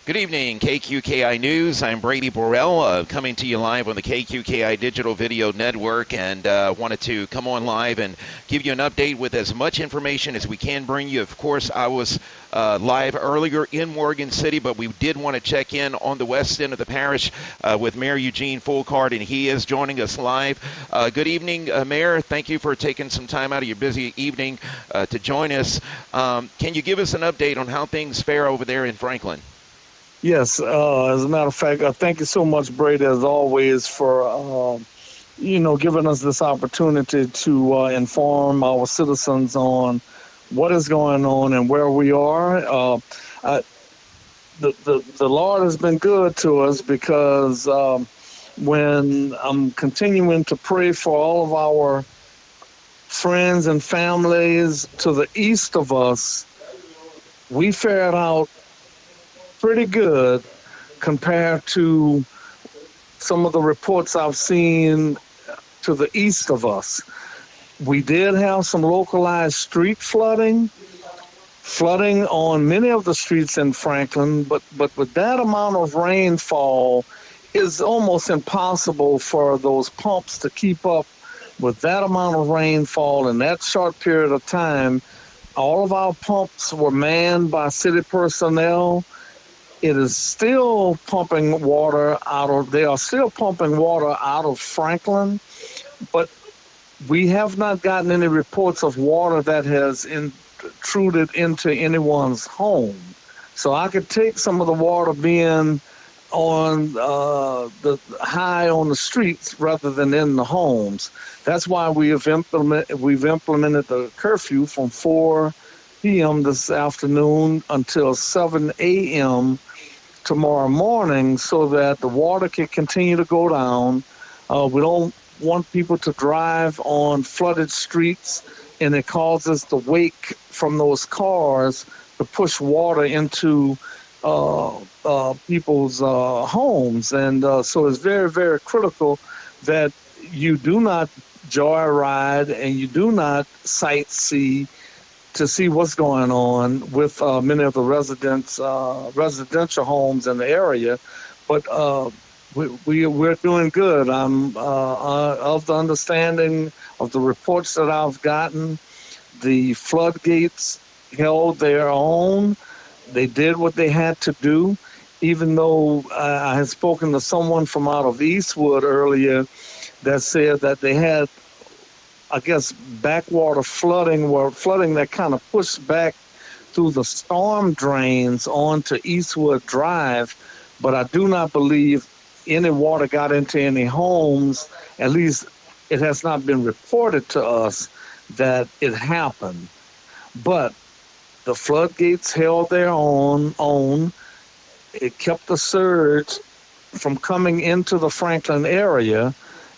Good evening, KQKI News. I'm Brady Borrell, coming to you live on the KQKI Digital Video Network, and wanted to come on live and give you an update with as much information as we can bring you. Of course, I was live earlier in Morgan City, but we did want to check in on the west end of the parish with Mayor Eugene Fulcard, and he is joining us live. Good evening, Mayor. Thank you for taking some time out of your busy evening to join us. Can you give us an update on how things fare over there in Franklin? Yes, as a matter of fact, thank you so much, Brady, as always, for giving us this opportunity to inform our citizens on what is going on and where we are. The Lord has been good to us because when I'm continuing to pray for all of our friends and families to the east of us, we fared out pretty good compared to some of the reports I've seen to the east of us. We did have some localized street flooding on many of the streets in Franklin, but with that amount of rainfall, it's almost impossible for those pumps to keep up with that amount of rainfall in that short period of time. All of our pumps were manned by city personnel. It is still pumping water they are still pumping water out of Franklin, but we have not gotten any reports of water that has intruded into anyone's home. So I could take some of the water being on the high on the streets rather than in the homes. That's why we've implemented the curfew from 4 p.m. this afternoon until 7 a.m. tomorrow morning, so that the water can continue to go down. We don't want people to drive on flooded streets, and it causes the wake from those cars to push water into people's homes. And so it's very, very critical that you do not joyride and you do not sightsee to see what's going on with many of the residential homes in the area. But we're doing good. I'm of the understanding of the reports that I've gotten. The floodgates held their own. They did what they had to do, even though I had spoken to someone from out of Eastwood earlier that said that they had, I guess, backwater flooding that kind of pushed back through the storm drains onto Eastwood Drive. But I do not believe any water got into any homes. At least it has not been reported to us that it happened. But the floodgates held their own. It kept the surge from coming into the Franklin area.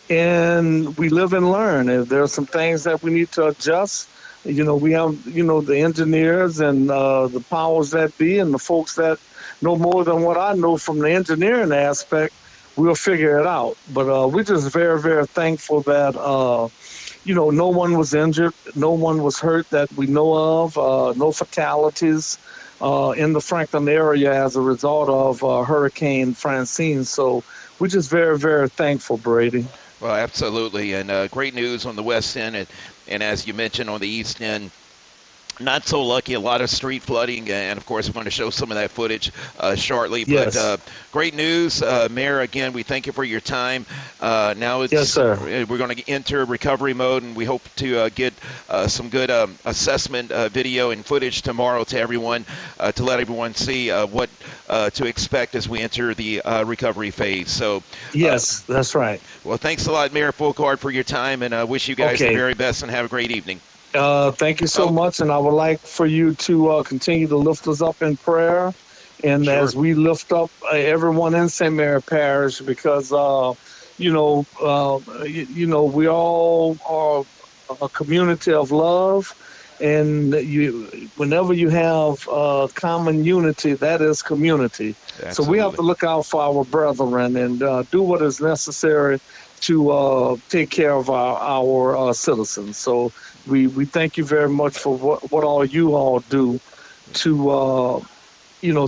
And we live and learn. If there are some things that we need to adjust, we have, the engineers and the powers that be and the folks that know more than what I know from the engineering aspect, we'll figure it out. But we're just very, very thankful that, no one was injured, no one was hurt that we know of, no fatalities in the Franklin area as a result of Hurricane Francine. So we're just very, very thankful, Brady. Well, absolutely, and great news on the west end, and as you mentioned on the east end, not so lucky, a lot of street flooding, and of course we're going to show some of that footage shortly. Yes. But great news, Mayor, again, we thank you for your time. Now it's, yes, sir. We're going to enter recovery mode, and we hope to get some good assessment video and footage tomorrow to everyone, to let everyone see what to expect as we enter the recovery phase. So yes, that's right. Well, thanks a lot, Mayor Fulcard, for your time, and I wish you guys the very best and have a great evening. Thank you so much, and I would like for you to continue to lift us up in prayer, and as we lift up everyone in St. Mary Parish, because we all are a community of love, and whenever you have common unity, that is community. Absolutely. So we have to look out for our brethren and do what is necessary to take care of our citizens. So we thank you very much for what all you all do to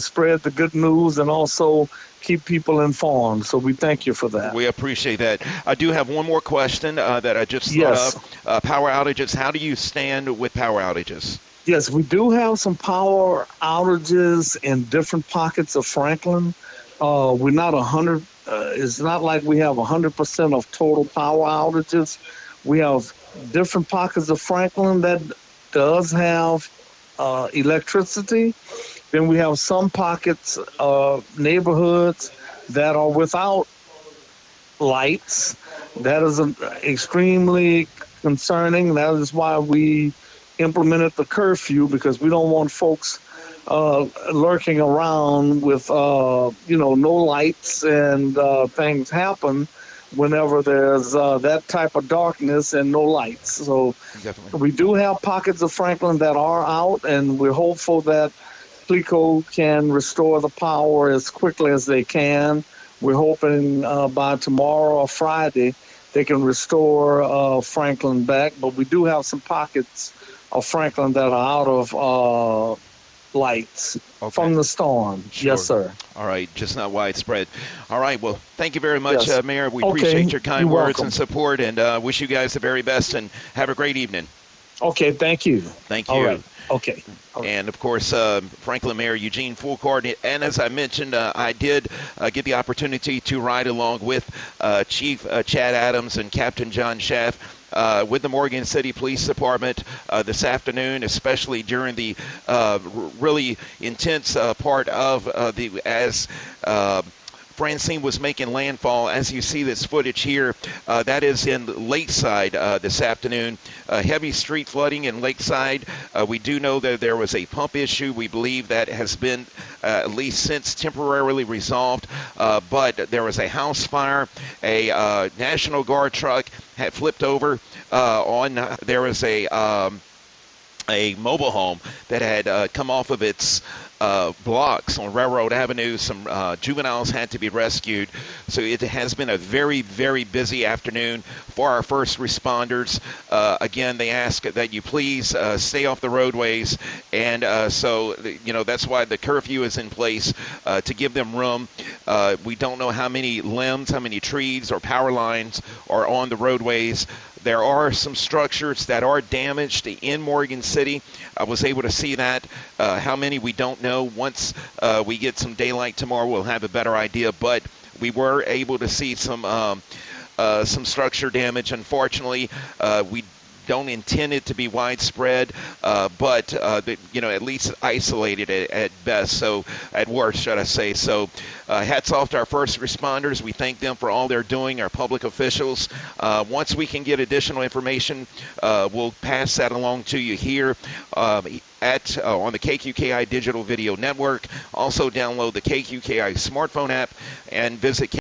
spread the good news and also keep people informed. So we thank you for that. We appreciate that. I do have one more question that I just thought Yes. of. Power outages. How do you stand with power outages? Yes, we do have some power outages in different pockets of Franklin. We're not 100. It's not like we have 100% of total power outages. We have different pockets of Franklin that does have electricity. Then we have some pockets of neighborhoods that are without lights. That is extremely concerning. That is why we implemented the curfew, because we don't want folks lurking around with no lights, and things happen whenever there's that type of darkness and no lights. So Definitely. we do have pockets of Franklin that are out, and we're hopeful that Plico can restore the power as quickly as they can. We're hoping by tomorrow or Friday they can restore Franklin back, but we do have some pockets of Franklin that are out of lights from the storm. Sure. Yes, sir. All right, just not widespread. All right, well, thank you very much, Yes. Mayor. We Okay, appreciate your kind you're words welcome. and support, and wish you guys the very best, and have a great evening. Okay, thank you. Thank you. All right. Okay. And, of course, Franklin Mayor Eugene Fulcard. And as I mentioned, I did get the opportunity to ride along with Chief Chad Adams and Captain John Schaff with the Morgan City Police Department this afternoon, especially during the really intense part of as Francine was making landfall. As you see this footage here, that is in Lakeside this afternoon. Heavy street flooding in Lakeside. We do know that there was a pump issue. We believe that has been at least since temporarily resolved, but there was a house fire. A National Guard truck had flipped over there was a mobile home that had come off of its blocks on Railroad Avenue. Some juveniles had to be rescued. So it has been a very, very busy afternoon for our first responders. Again, they ask that you please stay off the roadways. And so that's why the curfew is in place to give them room. We don't know how many limbs, how many trees or power lines are on the roadways. There are some structures that are damaged in Morgan City. I was able to see that. How many, we don't know. Once we get some daylight tomorrow, we'll have a better idea. But we were able to see some structure damage. Unfortunately, we don't intend it to be widespread, but at least isolated at best. So at worst, should I say. So hats off to our first responders. We thank them for all they're doing, our public officials. Once we can get additional information, we'll pass that along to you here on the KQKI Digital Video Network. Also download the KQKI smartphone app and visit